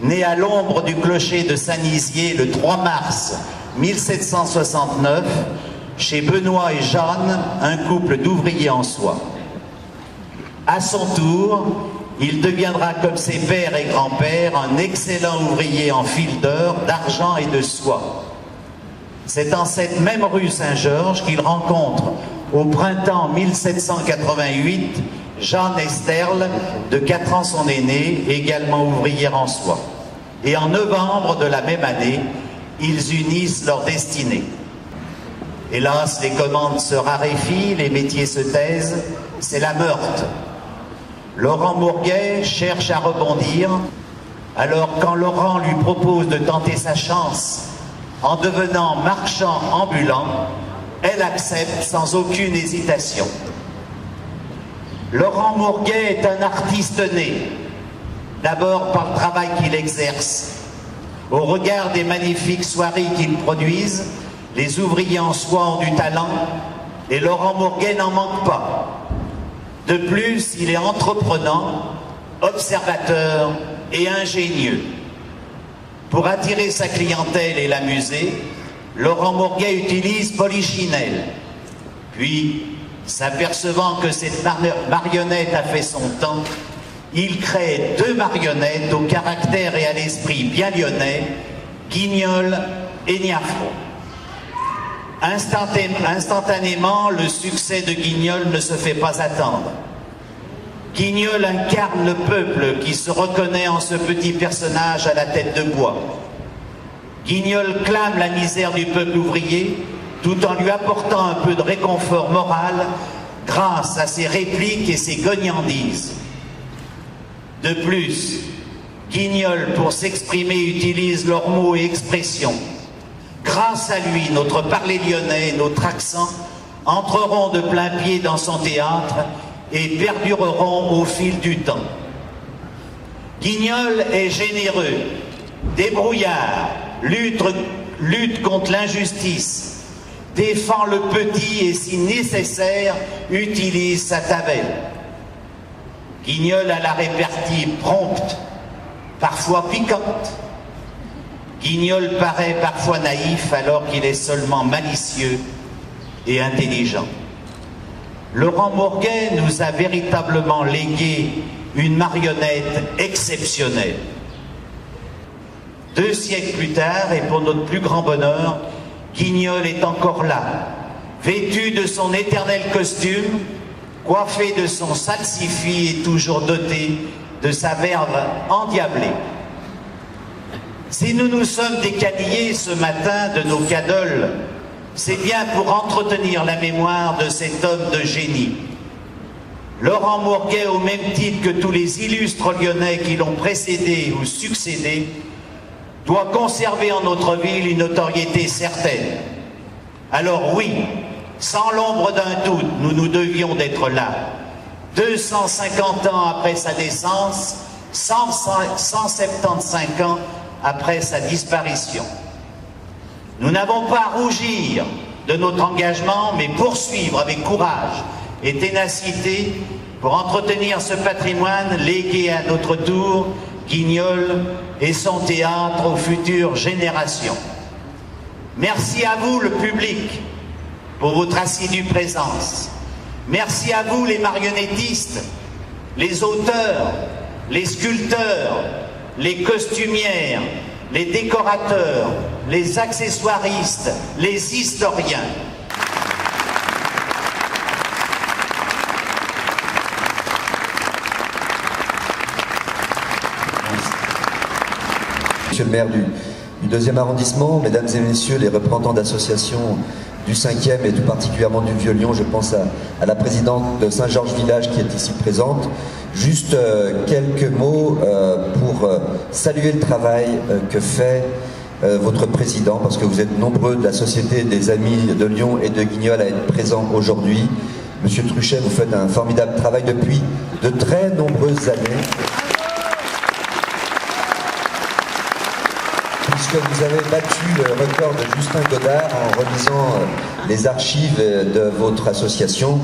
né à l'ombre du clocher de Saint-Nizier le 3 mars 1769, chez Benoît et Jeanne, un couple d'ouvriers en soie. À son tour, il deviendra, comme ses pères et grands-pères, un excellent ouvrier en fil d'or, d'argent et de soie. C'est en cette même rue Saint-Georges qu'il rencontre, au printemps 1788, Jeanne Esterle, de 4 ans son aînée, également ouvrière en soie. Et en novembre de la même année, ils unissent leurs destinées. Hélas, les commandes se raréfient, les métiers se taisent, c'est la Meurthe. Laurent Mourguet cherche à rebondir, alors quand Laurent lui propose de tenter sa chance en devenant marchand ambulant, elle accepte sans aucune hésitation. Laurent Mourguet est un artiste né, d'abord par le travail qu'il exerce. Au regard des magnifiques soieries qu'ils produisent, les ouvriers en soie ont du talent et Laurent Mourguet n'en manque pas. De plus, il est entreprenant, observateur et ingénieux. Pour attirer sa clientèle et l'amuser, Laurent Mourguet utilise Polichinelle. Puis, s'apercevant que cette marionnette a fait son temps, il crée 2 marionnettes au caractère et à l'esprit bien lyonnais, Guignol et Niafro. Instantanément, le succès de Guignol ne se fait pas attendre. Guignol incarne le peuple qui se reconnaît en ce petit personnage à la tête de bois. Guignol clame la misère du peuple ouvrier tout en lui apportant un peu de réconfort moral grâce à ses répliques et ses gognandises. De plus, Guignol, pour s'exprimer, utilise leurs mots et expressions. Grâce à lui, notre parler lyonnais et notre accent entreront de plein pied dans son théâtre et perdureront au fil du temps. Guignol est généreux, débrouillard, lutte contre l'injustice, défend le petit et si nécessaire, utilise sa tavelle. Guignol a la répartie prompte, parfois piquante. Guignol paraît parfois naïf alors qu'il est seulement malicieux et intelligent. Laurent Mourguet nous a véritablement légué une marionnette exceptionnelle. 2 siècles plus tard, et pour notre plus grand bonheur, Guignol est encore là, vêtu de son éternel costume, coiffé de son salsifis et toujours doté de sa verve endiablée. Si nous nous sommes décanillés ce matin de nos cadoles, c'est bien pour entretenir la mémoire de cet homme de génie. Laurent Mourguet, au même titre que tous les illustres lyonnais qui l'ont précédé ou succédé, doit conserver en notre ville une notoriété certaine. Alors oui, sans l'ombre d'un doute, nous devions d'être là. 250 ans après sa naissance, 175 ans après sa disparition. Nous n'avons pas à rougir de notre engagement, mais poursuivre avec courage et ténacité pour entretenir ce patrimoine légué à notre tour, Guignol et son théâtre aux futures générations. Merci à vous, le public, pour votre assidue présence. Merci à vous, les marionnettistes, les auteurs, les sculpteurs, les costumières, les décorateurs, les accessoiristes, les historiens. Monsieur le maire du 2e arrondissement, mesdames et messieurs les représentants d'associations du 5e et tout particulièrement du Vieux-Lyon, je pense à la présidente de Saint-Georges Village qui est ici présente. Juste quelques mots pour saluer le travail que fait votre président, parce que vous êtes nombreux de la Société des Amis de Lyon et de Guignol à être présents aujourd'hui. Monsieur Truchet, vous faites un formidable travail depuis de très nombreuses années. puisque vous avez battu le record de Justin Godard en relisant les archives de votre association.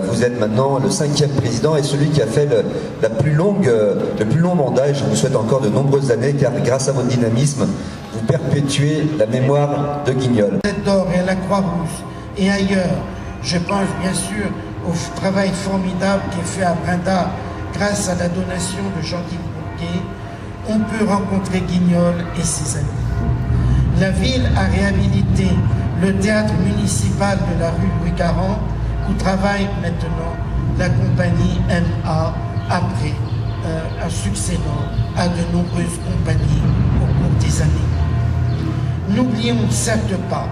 Vous êtes maintenant le 5e président et celui qui a fait le plus long mandat, et je vous souhaite encore de nombreuses années, car grâce à votre dynamisme, vous perpétuez la mémoire de Guignol. D'or et à la Croix-Rouge et ailleurs, je pense bien sûr au travail formidable qui est fait à Brinda grâce à la donation de Jean-Guy Bourguet, on peut rencontrer Guignol et ses amis. La ville a réhabilité le théâtre municipal de la rue Louis XL, où travaille maintenant la compagnie MA, après un succédant à de nombreuses compagnies au cours des années. N'oublions certes pas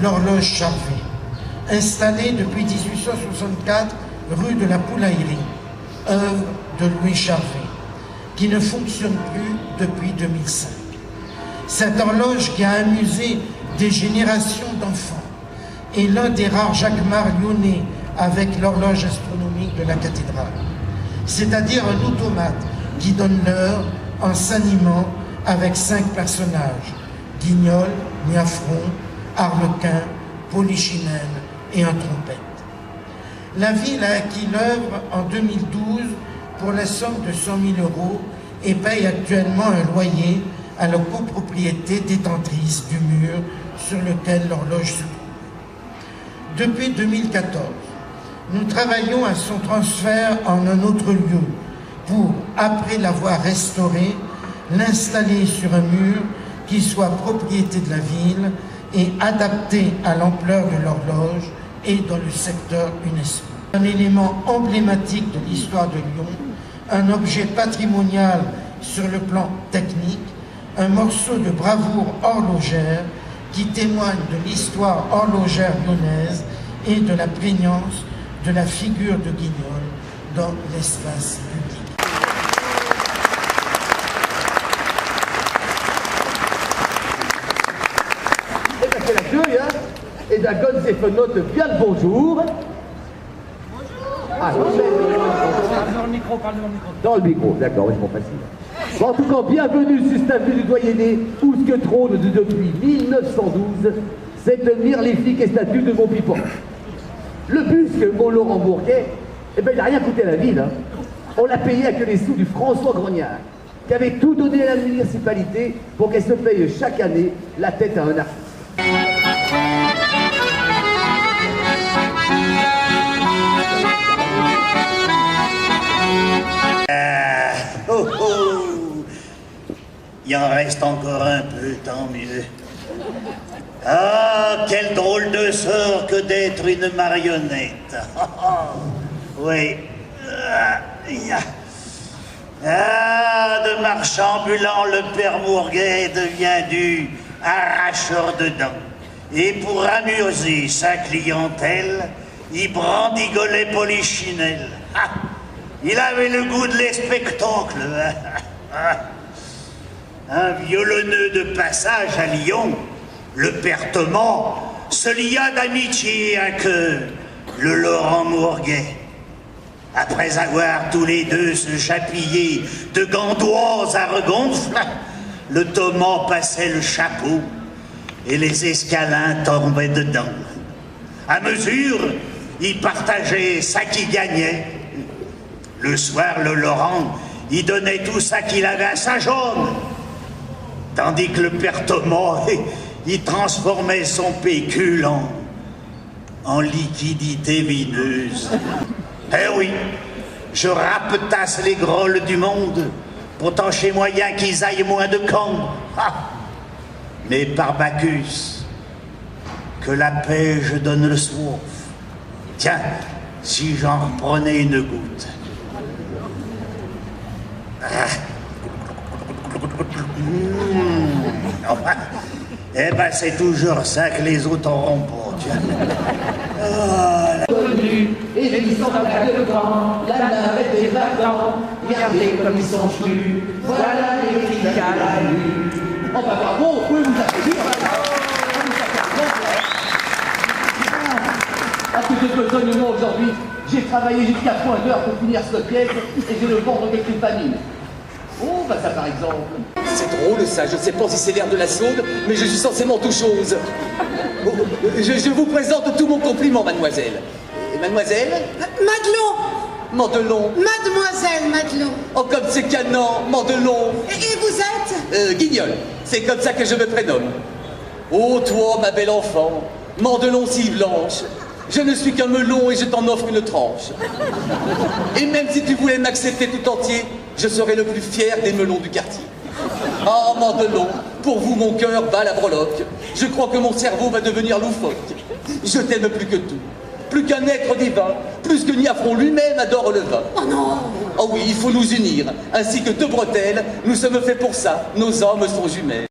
l'horloge Charvet, installée depuis 1864 rue de la Poulaillerie, œuvre de Louis Charvet, qui ne fonctionne plus depuis 2005. Cette horloge qui a amusé des générations d'enfants est l'un des rares jacquemarts lyonnais avec l'horloge astronomique de la cathédrale, c'est-à-dire un automate qui donne l'heure en s'animant avec 5 personnages, Guignol, Niafron, Arlequin, Polichinelle et un trompette. La ville a acquis l'œuvre en 2012 pour la somme de 100 000 € et paye actuellement un loyer à la copropriété détentrice du mur sur lequel l'horloge se trouve. Depuis 2014, nous travaillons à son transfert en un autre lieu pour, après l'avoir restauré, l'installer sur un mur qui soit propriété de la ville et adapté à l'ampleur de l'horloge et dans le secteur UNESCO. Un élément emblématique de l'histoire de Lyon, un objet patrimonial sur le plan technique, un morceau de bravoure horlogère qui témoigne de l'histoire horlogère lyonnaise et de la prégnance de la figure de Guignol dans l'espace public. Et bien c'est l'accueil, hein. Et Dagon s'est fait note bien le bonjour. Ah, dans le micro, parle dans le micro. Dans le micro, d'accord, c'est bon, facile. Bon, en tout cas, bienvenue sur cette avenue du Doyenné, où ce que trône depuis 1912, cette myrlifique statue de mon pipon. Le busque au Laurent Bourguet, eh ben, il n'a rien coûté à la ville. Hein. On l'a payé avec les sous du François Grognard, qui avait tout donné à la municipalité pour qu'elle se paye chaque année la tête à un artiste. Il en reste encore un peu, tant mieux. Ah, quel drôle de sort que d'être une marionnette. Oui. De marchand ambulant, le père Bourguet devient du arracheur de dents. Et pour amuser sa clientèle, il brandigolait Polichinelle. Il avait le goût de les spectacles. Un violonneux de passage à Lyon, le père Thomas, se lia d'amitié avec le Laurent Bourguet. Après avoir tous les deux se chapillé de gandoises à regonfle, le Thomas passait le chapeau et les escalins tombaient dedans. À mesure, ils partageaient ça qui gagnait. Le soir, le Laurent, il donnait tout ça qu'il avait à Saint-Jaune. Tandis que le père Thomas, il transformait son pécule en liquidité vineuse. Eh oui, je rapetasse les grolles du monde, pourtant chez moyen qu'ils aillent moins de camp. Mais par Bacchus, que la pêche donne le soif. Tiens, si j'en reprenais une goutte. Enfin, eh ben c'est toujours ça que les autres auront pas, tiens. Et ils sont à le grand, la navette est vacante, regardez comme ils sont chelus, voilà les filles à la lune. Oh bah bravo, oui, vous avez vu, parce que j'ai besoin de moi aujourd'hui, j'ai travaillé jusqu'à point d'heure pour finir cette pièce et je vais le vendre avec une famille. Oh, bah ça par exemple. C'est drôle ça, je ne sais pas si c'est l'air de la Saône, mais je suis censément tout chose. Bon, je vous présente tout mon compliment, mademoiselle. Et mademoiselle? Madelon. Mandelon. Mademoiselle Madelon. Oh, comme c'est canon, Mandelon. Et vous êtes? Guignol, c'est comme ça que je me prénomme. Oh, toi, ma belle enfant, Mandelon si blanche, je ne suis qu'un melon et je t'en offre une tranche. Et même si tu voulais m'accepter tout entier, je serais le plus fier des melons du quartier. Ah, Mandelon, pour vous mon cœur bat la breloque. Je crois que mon cerveau va devenir loufoque. Je t'aime plus que tout, plus qu'un être divin, plus que Niafron lui-même adore le vin. Oh non. Oh oui, il faut nous unir, ainsi que deux bretelles, nous sommes faits pour ça, nos âmes sont jumelles.